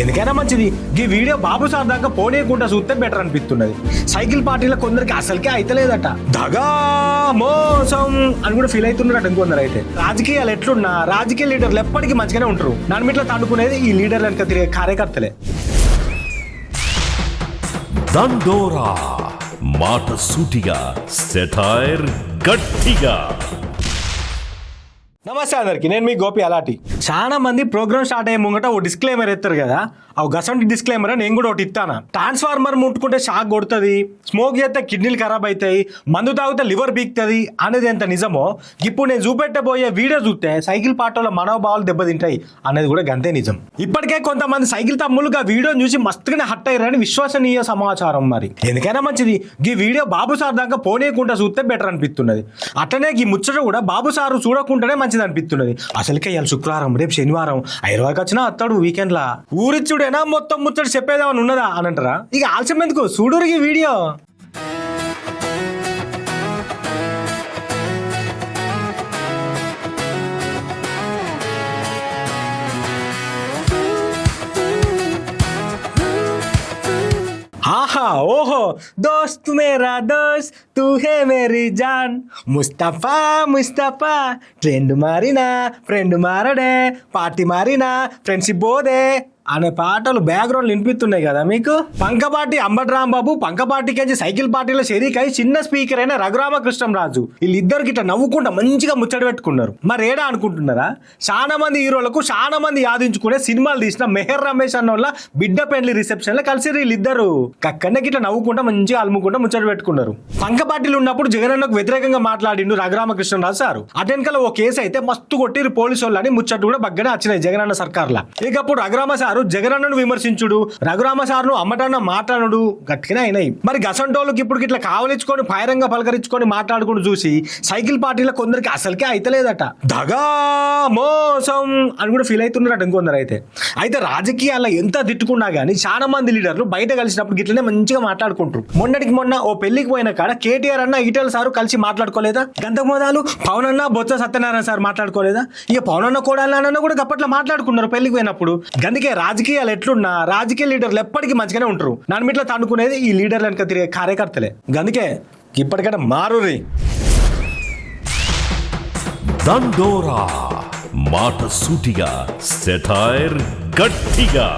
ఎందుకైనా మంచిది ఈ వీడియో బాబు సార్ దాకా పోనీయకుండా చూస్తే బెటర్ అనిపిస్తున్నది. సైకిల్ పార్టీలో కొందరికి అసలుకే అయితలేదట, దగా మోసం అని కూడా ఫీల్ అవుతున్నారట ఇంకొందరు. అయితే రాజకీయాలు ఎట్లున్నా రాజకీయ లీడర్లు ఎప్పటికీ మంచిగానే ఉంటారు. నన్మిట్లా తండుకునేది ఈ లీడర్లు వెనక తిరిగే కార్యకర్తలే. దండోరా మాట సూటిగా, సెటైర్ గట్టిగా. నమస్తే అందరికి, నేను మీ గోపి అలాటి. చాలా మంది ప్రోగ్రామ్ స్టార్ట్ అయ్యే ముంగట ఓ డిస్క్లైమర్ ఎత్తారు కదా, అవి గసంటి డిస్క్లైమర్ నేను కూడా ఒకటి ఇస్తాను. ట్రాన్స్ఫార్మర్ ముట్టుకుంటే షాక్ కొడుతుంది, స్మోక్ చేస్తే కిడ్నీలు ఖరాబ్ అవుతాయి, మందు తాగితే లివర్ బీక్తుంది అనేది ఎంత నిజమో ఇప్పుడు నేను చూపెట్టబోయే వీడియో చూస్తే సైకిల్ పాటలో మనోభావాలు దెబ్బతింటాయి అనేది కూడా గంతే నిజం. ఇప్పటికే కొంతమంది సైకిల్ తమ్ములుగా వీడియోని చూసి మస్తుగానే హట్ అయ్యారని విశ్వసనీయ సమాచారం. మరి ఎందుకైనా మంచిది ఈ వీడియో బాబు సార్ దాకా పోనీయకుండా చూస్తే బెటర్ అనిపిస్తున్నది. అట్లనే ఈ ముచ్చట కూడా బాబు సారు చూడకుండానే మంచిది అనిపిస్తున్నది. అసలుకే ఇవాళ శుక్రవారం, రేపు శనివారం, హైదరాబాద్కి వచ్చినా అత్తాడు వీకెండ్లా. ఊరిచ్చుడేనా మొత్తం ముచ్చట చెప్పేదేమని ఉన్నదా అని అంటారా? ఇక ఆలస్యం ఎందుకు, చూడురు ఈ వీడియో. ఆహా ఓహో, దోస్త్ మేరా దోస్త్ తూ హే మేరీ జాన్, ముస్తఫా ముస్తఫా, ట్రెండ్ మారినా ఫ్రెండ్ మారడే, పార్టీ మారినా ఫ్రెండ్షిప్ బోదే అనే పాటలు బ్యాక్గ్రౌండ్ వినిపిస్తున్నాయి కదా మీకు. పంకపాటి అంబట్రాంబాబు పంకపాటికి సైకిల్ పార్టీలో షరీక్ అయి చిన్న స్పీకర్ అయిన రఘురామకృష్ణరాజు వీళ్ళిద్దరికి ఇట్లా నవ్వుకుంటా మంచిగా ముచ్చట పెట్టుకున్నారు. మరి ఏడా అనుకుంటున్నారా, చాలా మంది హీరోలకు చాలా మంది యాదించుకునే సినిమాలు తీసిన మెహర్ రమేష్ అన్న వాళ్ళ బిడ్డ పెళ్లి రిసెప్షన్ లో కలిసి వీళ్ళిద్దరు కక్కన్నకి ఇట్లా నవ్వుకుంటా మంచిగా అలుముకుంటా ముచ్చట పెట్టుకున్నారు. పంకపాటిలు ఉన్నప్పుడు జగనన్నకు వ్యతిరేకంగా మాట్లాడిండు రఘురామకృష్ణరాజు సారు. అటెనకల ఓ కేసు అయితే మస్తు కొట్టిరు పోలీసు వాళ్ళని ముచ్చట కూడా బగ్గనే వచ్చినాయి జగనన్న సర్కార్లా. ఇకప్పుడు రఘురామ సారు జగనన్నను విమర్శించుడు, రఘురామ సార్ను అమ్మటన్న మాట్లాడు గట్టిగానే అయినాయి. మరి గసంటోళ్ళకి ఇప్పుడు ఇట్లా కావలించుకొని ఫైరంగా పలకరించుకొని మాట్లాడుకుంటూ చూసి సైకిల్ పార్టీలో కొందరికి అసలుకే అయితలేదట, దగా మోసం అని కూడా ఫీల్ అవుతున్నారట ఇంకొందరు. అయితే రాజకీయాల్లో ఎంత తిట్టుకున్నా గానీ చాలా మంది లీడర్లు బయట కలిసినప్పుడు గిట్లనే మంచిగా మాట్లాడుకుంటారు. మొన్నటికి మొన్న ఓ పెళ్లికి పోయిన కాడ కేటీఆర్ అన్న ఈటెల సారు కలిసి మాట్లాడుకోలేదా? గంతమోదాలు పవన్ అన్న బొత్స సత్యనారాయణ సార్ మాట్లాడుకోలేదా? ఇక పవన్ అన్న కూడా కూడా గప్పట్లో మాట్లాడుకున్నారు పెళ్లికి పోయినప్పుడు. అందుకే రాజకీయాలు ఎట్లున్నా రాజకీయ లీడర్లు ఎప్పటికీ మంచిగానే ఉంటారు. నన్మిట్లా తండుకునేది ఈ లీడర్లు వెనక తిరిగే కార్యకర్తలే. అందుకే ఇప్పటికైనా మారురి. దండోరా మాట సూటిగా, సెటైర్ గట్టిగా.